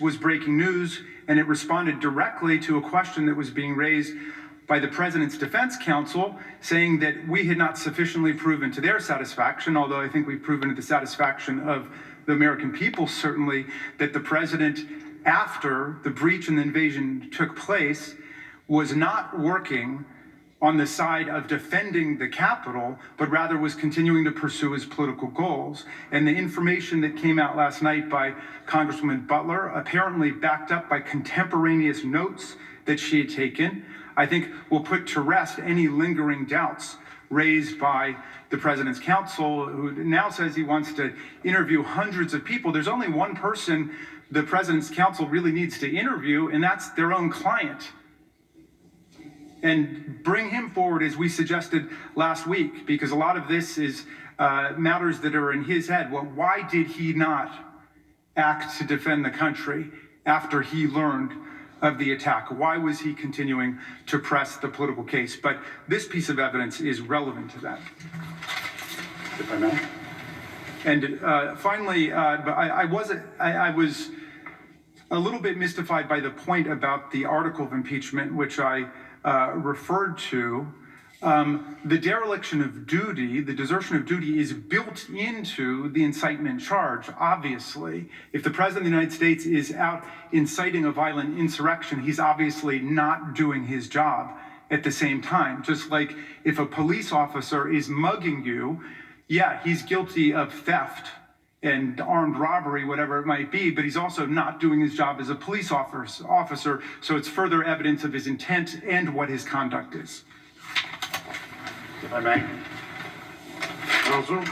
was breaking news, and it responded directly to a question that was being raised by the president's defense counsel, saying that we had not sufficiently proven to their satisfaction, although I think we've proven to the satisfaction of the American people, certainly, that the president, after the breach and the invasion took place, was not working on the side of defending the Capitol, but rather was continuing to pursue his political goals. And the information that came out last night by Congresswoman Butler, apparently backed up by contemporaneous notes that she had taken, I think will put to rest any lingering doubts raised by the president's counsel, who now says he wants to interview hundreds of people. There's only one person the president's counsel really needs to interview, and that's their own client. And bring him forward, as we suggested last week, because a lot of this is matters that are in his head. Well, why did he not act to defend the country after he learned of the attack? Why was he continuing to press the political case? But this piece of evidence is relevant to that. If I may. And finally, I was a little bit mystified by the point about the article of impeachment, which I referred to. The dereliction of duty, the desertion of duty, is built into the incitement charge, obviously. If the President of the United States is out inciting a violent insurrection, he's obviously not doing his job at the same time. Just like if a police officer is mugging you, yeah, he's guilty of theft and armed robbery, whatever it might be, but he's also not doing his job as a police officer, so it's further evidence of his intent and what his conduct is. If I may. Counsel?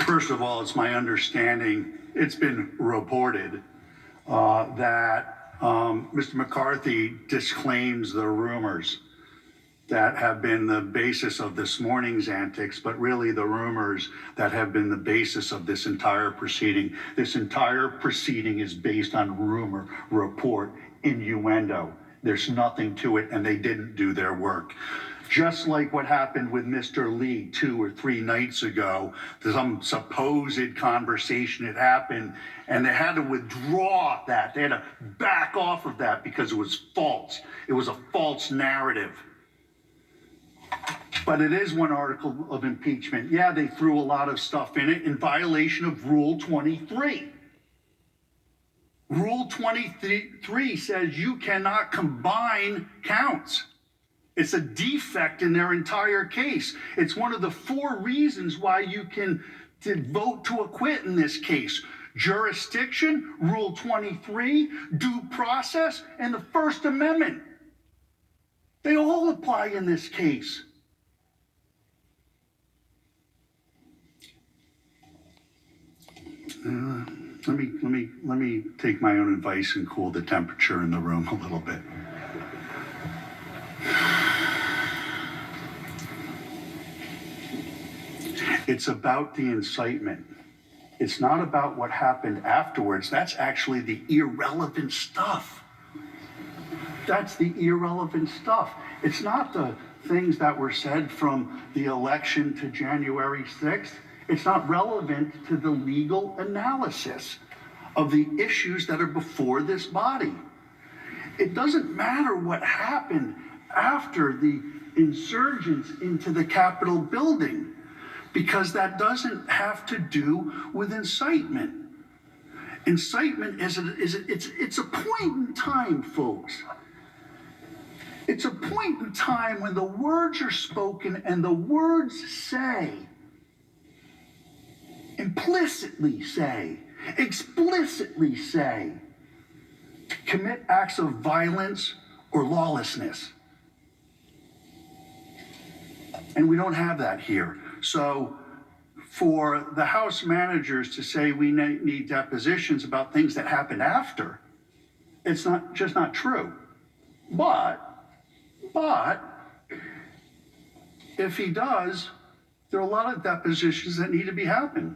First of all, it's my understanding, it's been reported that Mr. McCarthy disclaims the rumors that have been the basis of this morning's antics, but really the rumors that have been the basis of this entire proceeding. This entire proceeding is based on rumor, report, innuendo. There's nothing to it, and they didn't do their work. Just like what happened with Mr. Lee 2 or 3 nights ago, some supposed conversation had happened, and they had to withdraw that. They had to back off of that because it was false. It was a false narrative. But it is one article of impeachment. Yeah, they threw a lot of stuff in it in violation of Rule 23. Rule 23 says you cannot combine counts. It's a defect in their entire case. It's one of the 4 reasons why you can vote to acquit in this case. Jurisdiction, Rule 23, due process, and the First Amendment. They all apply in this case. Let me take my own advice and cool the temperature in the room a little bit. It's about the incitement. It's not about what happened afterwards. That's actually the irrelevant stuff. That's the irrelevant stuff. It's not the things that were said from the election to January 6th. It's not relevant to the legal analysis of the issues that are before this body. It doesn't matter what happened after the insurgents into the Capitol building, because that doesn't have to do with incitement. Incitement it's a point in time, folks. It's a point in time when the words are spoken and the words say, implicitly say, explicitly say, commit acts of violence or lawlessness. And we don't have that here. So for the House managers to say we need depositions about things that happened after, it's not true. But if he does, there are a lot of depositions that need to be happening.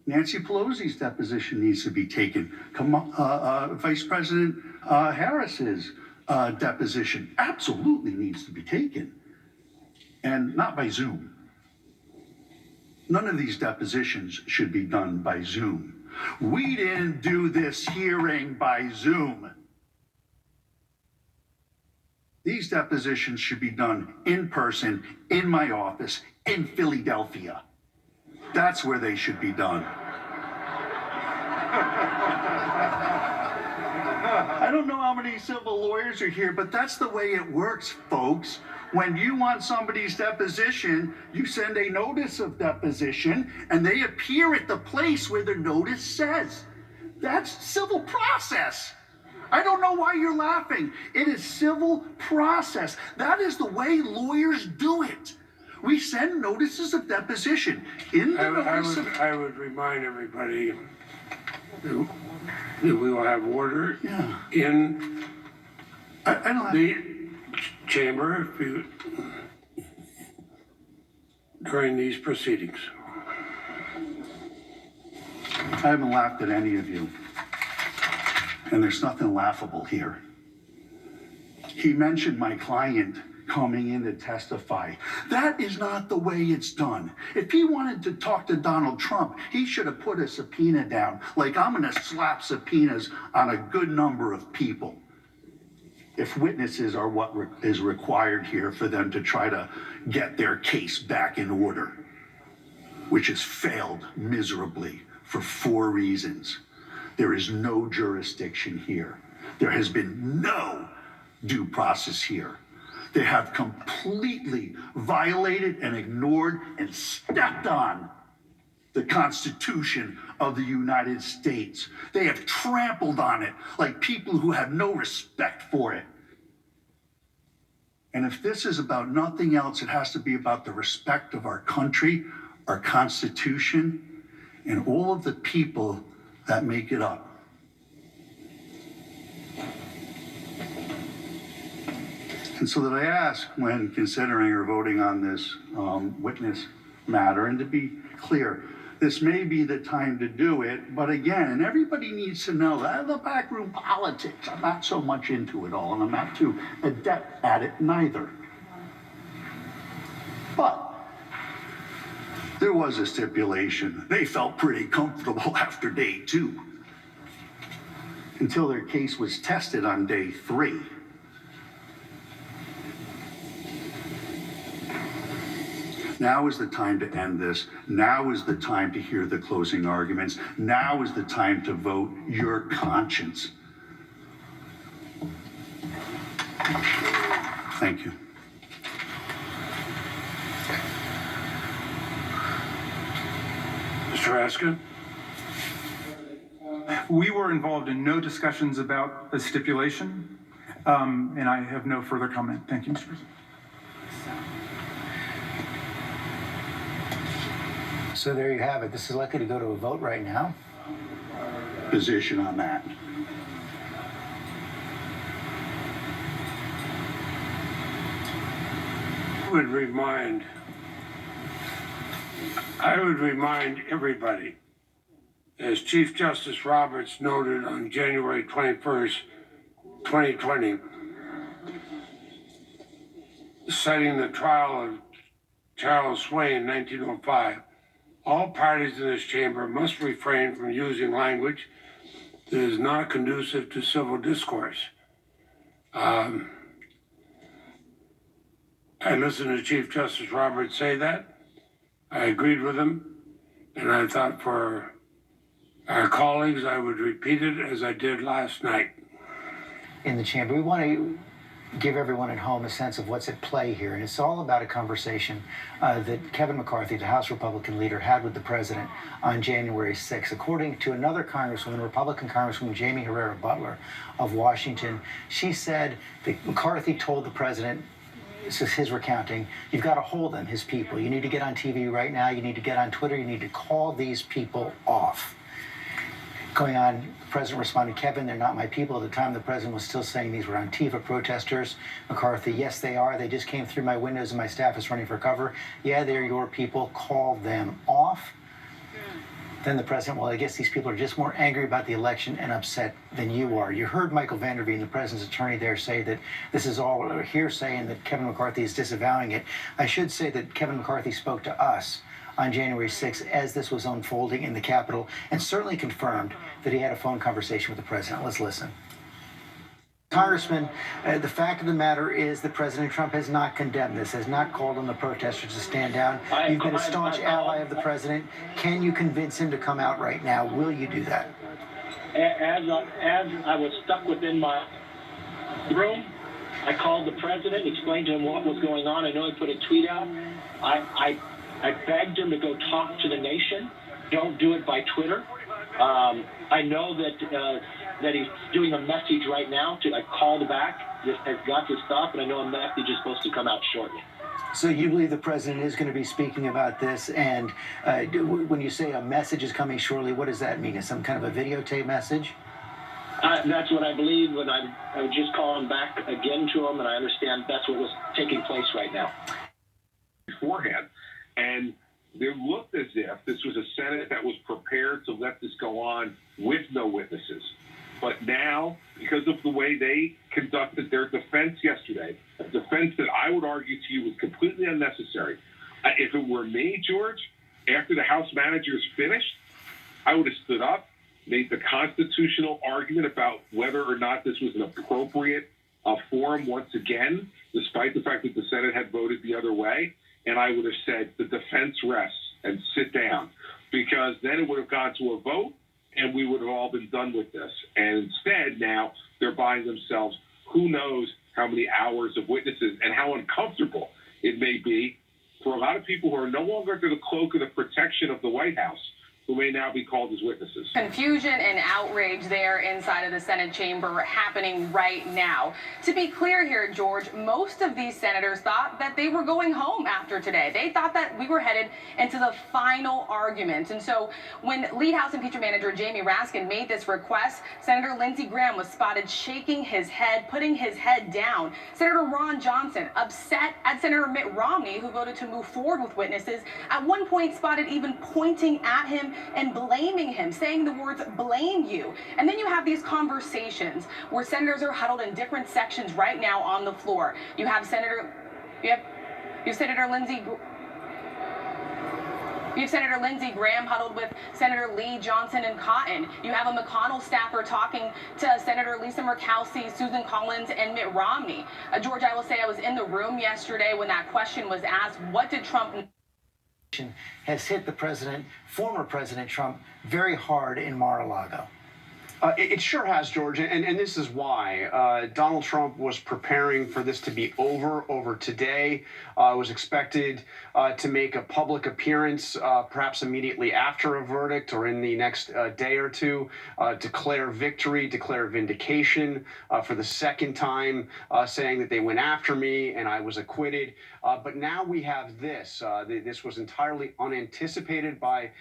Nancy Pelosi's deposition needs to be taken. Vice President Harris's deposition absolutely needs to be taken. And not by Zoom. None of these depositions should be done by Zoom. We didn't do this hearing by Zoom. These depositions should be done in person, in my office, in Philadelphia. That's where they should be done. I don't know how many civil lawyers are here, but that's the way it works, folks. When you want somebody's deposition, you send a notice of deposition, and they appear at the place where the notice says. That's civil process. I don't know why you're laughing. It is civil process. That is the way lawyers do it. We send notices of deposition. I would remind everybody that we will have order in the chamber during these proceedings. I haven't laughed at any of you. And there's nothing laughable here. He mentioned my client coming in to testify. That is not the way it's done. If he wanted to talk to Donald Trump, he should have put a subpoena down, like I'm gonna slap subpoenas on a good number of people. If witnesses are what is required here for them to try to get their case back in order, which has failed miserably for 4 reasons. There is no jurisdiction here. There has been no due process here. They have completely violated and ignored and stepped on the Constitution of the United States. They have trampled on it like people who have no respect for it. And if this is about nothing else, it has to be about the respect of our country, our Constitution, and all of the people that make it up. And so that I ask, when considering or voting on this witness matter, and to be clear, this may be the time to do it, but again, and everybody needs to know that the backroom politics, I'm not so much into it all, and I'm not too adept at it neither. But there was a stipulation. They felt pretty comfortable after day 2, until their case was tested on day 3. Now is the time to end this. Now is the time to hear the closing arguments. Now is the time to vote your conscience. Thank you. Mr. Askin? We were involved in no discussions about the stipulation, and I have no further comment. Thank you, Mr. President. So there you have it. This is likely to go to a vote right now. Position on that. I would remind everybody, as Chief Justice Roberts noted on January 21st, 2020, citing the trial of Charles Swain in 1905, all parties in this chamber must refrain from using language that is not conducive to civil discourse. I listened to Chief Justice Roberts say that. I agreed with him, and I thought for our colleagues, I would repeat it as I did last night. In the chamber, we want to give everyone at home a sense of what's at play here. And it's all about a conversation that Kevin McCarthy, the House Republican leader, had with the president on January 6th. According to another Congresswoman, Republican Congresswoman Jamie Herrera Butler of Washington, she said that McCarthy told the president, this is his recounting, you've got to hold them, his people. You need to get on TV right now. You need to get on Twitter. You need to call these people off. Going on, the president responded, Kevin, they're not my people. At the time, the president was still saying these were Antifa protesters. McCarthy, yes, they are. They just came through my windows and my staff is running for cover. Yeah, they're your people. Call them off. Then the president, well, I guess these people are just more angry about the election and upset than you are. You heard Michael Vanderveen, the president's attorney there, say that this is all hearsay and that Kevin McCarthy is disavowing it. I should say that Kevin McCarthy spoke to us on January 6th as this was unfolding in the Capitol, and certainly confirmed that he had a phone conversation with the president. Let's listen. Congressman, the fact of the matter is that President Trump has not condemned this, has not called on the protesters to stand down. You've been a staunch ally of the president. Can you convince him to come out right now? Will you do that? As I was stuck within my room, I called the president, explained to him what was going on. I know he put a tweet out. I begged him to go talk to the nation. Don't do it by Twitter. I know that he's doing a message right now. I called back, just has got to stop, and I know a message is supposed to come out shortly. So you believe the president is going to be speaking about this, and when you say a message is coming shortly, what does that mean? Is some kind of a videotape message? That's what I believe. When I was just calling back again to him, and I understand that's what was taking place right now. Beforehand, and it looked as if this was a Senate that was prepared to let this go on with no witnesses. But now, because of the way they conducted their defense yesterday, a defense that I would argue to you was completely unnecessary. If it were me, George, after the House managers finished, I would have stood up, made the constitutional argument about whether or not this was an appropriate forum once again, despite the fact that the Senate had voted the other way. And I would have said, the defense rests and sit down, because then it would have gone to a vote and we would have all been done with this. And instead, now they're buying themselves who knows how many hours of witnesses, and how uncomfortable it may be for a lot of people who are no longer under the cloak of the protection of the White House, who may now be called as witnesses. Confusion and outrage there inside of the Senate chamber happening right now. To be clear here, George, most of these senators thought that they were going home after today. They thought that we were headed into the final argument. And so when lead House impeachment manager Jamie Raskin made this request, Senator Lindsey Graham was spotted shaking his head, putting his head down. Senator Ron Johnson upset at Senator Mitt Romney, who voted to move forward with witnesses, at one point spotted even pointing at him and blaming him, saying the words "blame you." And then you have these conversations where senators are huddled in different sections right now on the floor. You have Senator Lindsey Graham huddled with Senator Lee, Johnson, and Cotton. You have a McConnell staffer talking to Senator Lisa Murkowski, Susan Collins, and Mitt Romney. George, I will say I was in the room yesterday when that question was asked, what did Trump has hit the president, former President Trump, very hard in Mar-a-Lago. It sure has, George, and this is why. Donald Trump was preparing for this to be over today. Was expected to make a public appearance, perhaps immediately after a verdict or in the next day or two, declare victory, declare vindication for the second time, saying that they went after me and I was acquitted. But now we have this. This was entirely unanticipated by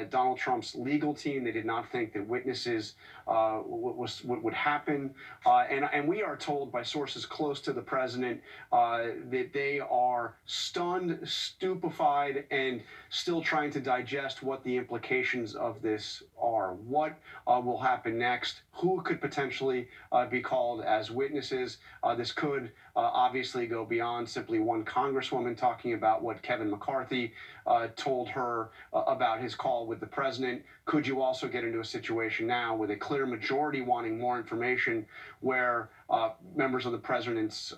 Donald Trump's legal team. They did not think that witnesses would happen. And we are told by sources close to the president that they are stunned, stupefied, and still trying to digest what the implications of this are. What will happen next? Who could potentially be called as witnesses? This could obviously go beyond simply one congresswoman talking about what Kevin McCarthy told her about his call with the president. Could you also get into a situation now with a clear majority wanting more information, where members of the president's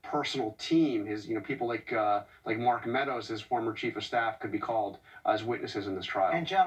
personal team, his people like Mark Meadows, his former chief of staff, could be called as witnesses in this trial? And John,